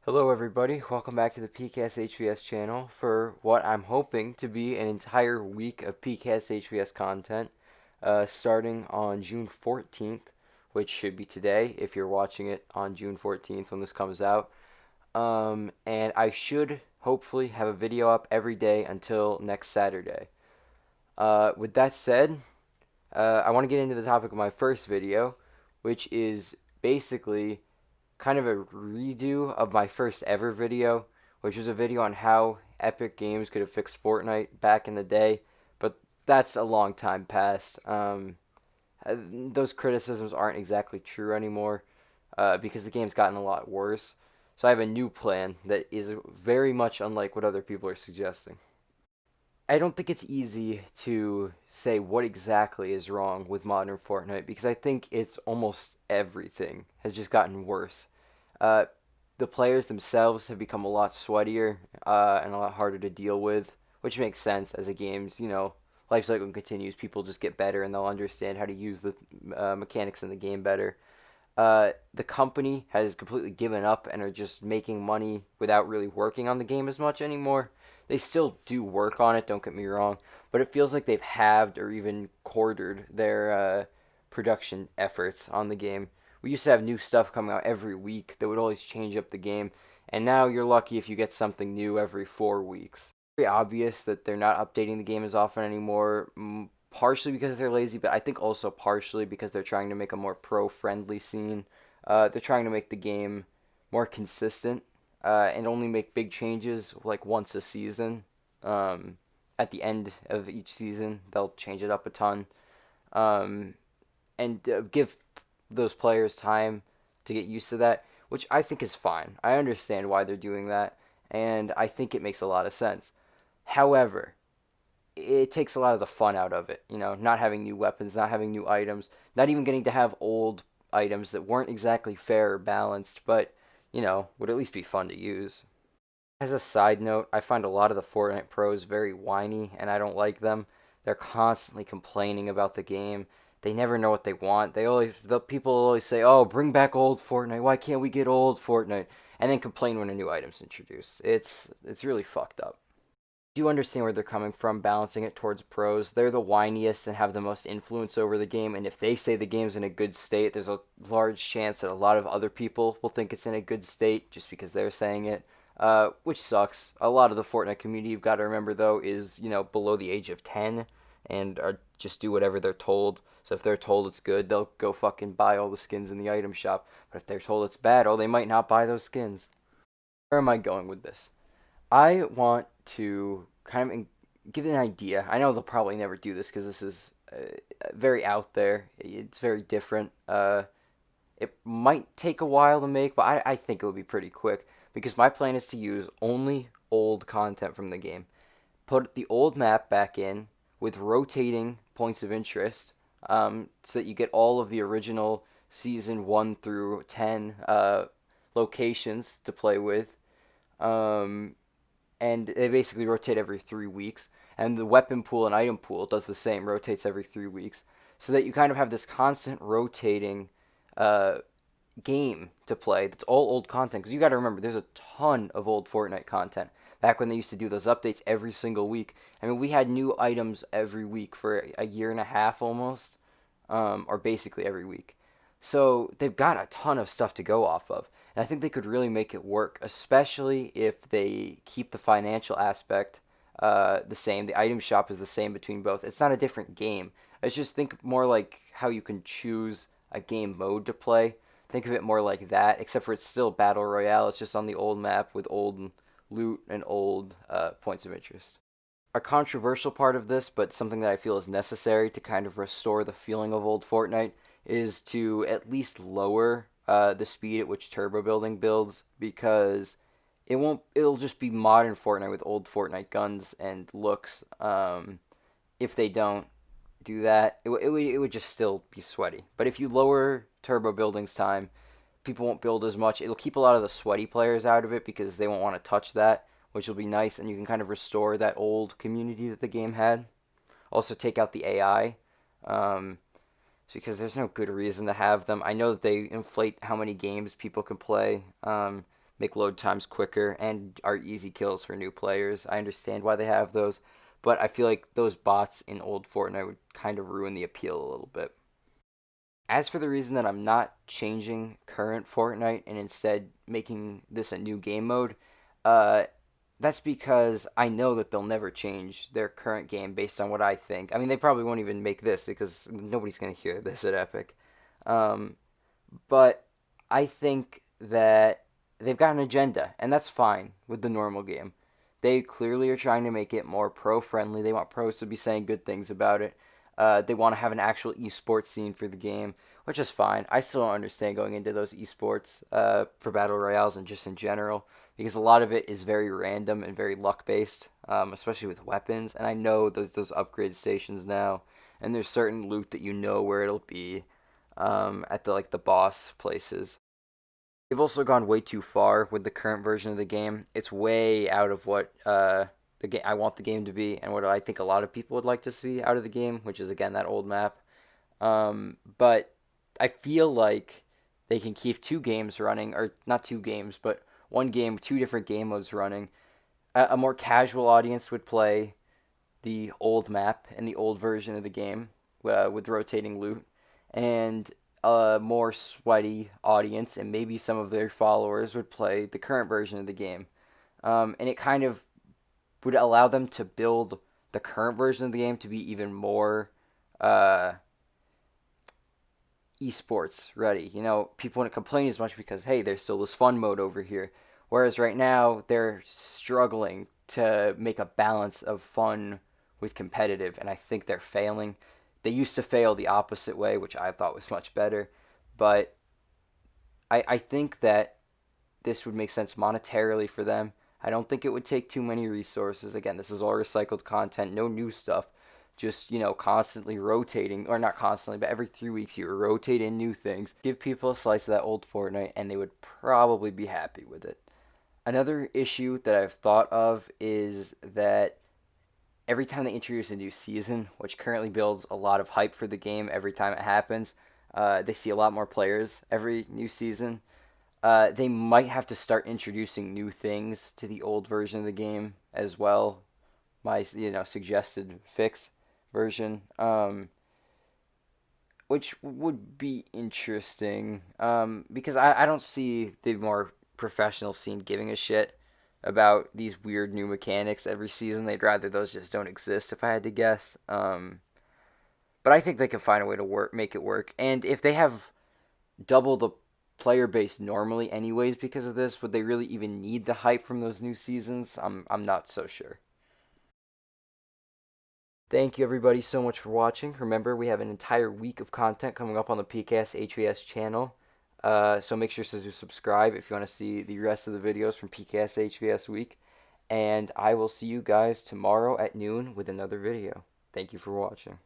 Hello everybody, welcome back to the PKSHVS channel for what I'm hoping to be an entire week of PKSHVS content, starting on June 14th, which should be today if you're watching it on June 14th when this comes out. And I should hopefully have a video up every day until next Saturday. With that said, I want to get into the topic of my first video, which is basically kind of a redo of my first ever video, which was a video on how Epic Games could have fixed Fortnite back in the day, but that's a long time past. Those criticisms aren't exactly true anymore because the game's gotten a lot worse. So I have a new plan that is very much unlike what other people are suggesting. I don't think it's easy to say what exactly is wrong with modern Fortnite because I think it's almost everything has just gotten worse. Uh, the players themselves have become a lot sweatier and a lot harder to deal with, which makes sense as the game's, life cycle continues. People just get better and they'll understand how to use the mechanics in the game better. The company has completely given up and are just making money without really working on the game as much anymore. They still do work on it, don't get me wrong, but it feels like they've halved or even quartered their production efforts on the game. We used to have new stuff coming out every week that would always change up the game, and now you're lucky if you get something new every 4 weeks. Very obvious that they're not updating the game as often anymore, partially because they're lazy, but I think also partially because they're trying to make a more pro-friendly scene. They're trying to make the game more consistent and only make big changes like once a season. At the end of each season, they'll change it up a ton um, and give those players time to get used to that, which I think is fine. I understand why they're doing that, and I think it makes a lot of sense. However, it takes a lot of the fun out of it. Not having new weapons, not having new items, not even getting to have old items that weren't exactly fair or balanced, but, would at least be fun to use. As a side note, I find a lot of the Fortnite pros very whiny, and I don't like them. They're constantly complaining about the game. They never know what they want. The people always say, "Oh, bring back old Fortnite. Why can't we get old Fortnite?" And then complain when a new item's introduced. It's really fucked up. Do understand where they're coming from, balancing it towards pros. They're the whiniest and have the most influence over the game, and if they say the game's in a good state, there's a large chance that a lot of other people will think it's in a good state just because they're saying it, which sucks. A lot of the Fortnite community, you've got to remember, though, is, below the age of 10 and are just do whatever they're told. So if they're told it's good, they'll go fucking buy all the skins in the item shop. But if they're told it's bad, oh, they might not buy those skins. Where am I going with this? I want to kind of give an idea. I know they'll probably never do this because this is very out there. It's very different. It might take a while to make, but I think it would be pretty quick because my plan is to use only old content from the game. Put the old map back in with rotating points of interest so that you get all of the original season 1 through 10 locations to play with. Um, and they basically rotate every 3 weeks. And the weapon pool and item pool does the same, rotates every 3 weeks, so that you kind of have this constant rotating uh, game to play that's all old content. Because you got to remember, there's a ton of old Fortnite content. Back when they used to do those updates every single week. I mean, we had new items every week for a year and a half almost, or basically every week. So they've got a ton of stuff to go off of. And I think they could really make it work, especially if they keep the financial aspect the same. The item shop is the same between both. It's not a different game. It's just think more like how you can choose a game mode to play. Think of it more like that, except for it's still Battle Royale. It's just on the old map with old loot and old points of interest. A controversial part of this, but something that I feel is necessary to kind of restore the feeling of old Fortnite, is to at least lower the speed at which turbo building builds because it'll just be modern Fortnite with old Fortnite guns and looks. If they don't do that, it would just still be sweaty. But if you lower turbo building's time, people won't build as much. It'll keep a lot of the sweaty players out of it because they won't want to touch that, which will be nice, and you can kind of restore that old community that the game had. Also, take out the AI, um, because there's no good reason to have them. I know that they inflate how many games people can play, make load times quicker, and are easy kills for new players. I understand why they have those, but I feel like those bots in old Fortnite would kind of ruin the appeal a little bit. As for the reason that I'm not changing current Fortnite and instead making this a new game mode, uh, that's because I know that they'll never change their current game based on what I think. I mean, they probably won't even make this because nobody's going to hear this at Epic. Um, but I think that they've got an agenda, and that's fine with the normal game. They clearly are trying to make it more pro friendly. They want pros to be saying good things about it. They want to have an actual esports scene for the game, which is fine. I still don't understand going into those esports for battle royales and just in general because a lot of it is very random and very luck based, especially with weapons. And I know those upgrade stations now, and there's certain loot that you know where it'll be at the the boss places. They've also gone way too far with the current version of the game. It's way out of what the game I want the game to be, and what I think a lot of people would like to see out of the game, which is again that old map. But I feel like they can keep two games running, or not two games, but one game, two different game modes running. A more casual audience would play the old map and the old version of the game with rotating loot, and a more sweaty audience and maybe some of their followers would play the current version of the game. And it kind of would allow them to build the current version of the game to be even more uh, esports ready. You know, people wouldn't complain as much because, hey, there's still this fun mode over here. Whereas right now, they're struggling to make a balance of fun with competitive, and I think they're failing. They used to fail the opposite way, which I thought was much better, but I think that this would make sense monetarily for them. I don't think it would take too many resources. Again, this is all recycled content, no new stuff. Just, constantly rotating, or not constantly, but every 3 weeks you rotate in new things. Give people a slice of that old Fortnite, and they would probably be happy with it. Another issue that I've thought of is that every time they introduce a new season, which currently builds a lot of hype for the game every time it happens, they see a lot more players every new season. They might have to start introducing new things to the old version of the game as well. My suggested fix version, which would be interesting because I don't see the more professional scene giving a shit about these weird new mechanics every season. They'd rather those just don't exist if I had to guess. But I think they can find a way to make it work. And if they have double the player base normally anyways because of this, would they really even need the hype from those new seasons? I'm not so sure. Thank you everybody so much for watching. Remember, we have an entire week of content coming up on the PKSHVS channel. So make sure to subscribe if you want to see the rest of the videos from PKSHVS week. And I will see you guys tomorrow at noon with another video. Thank you for watching.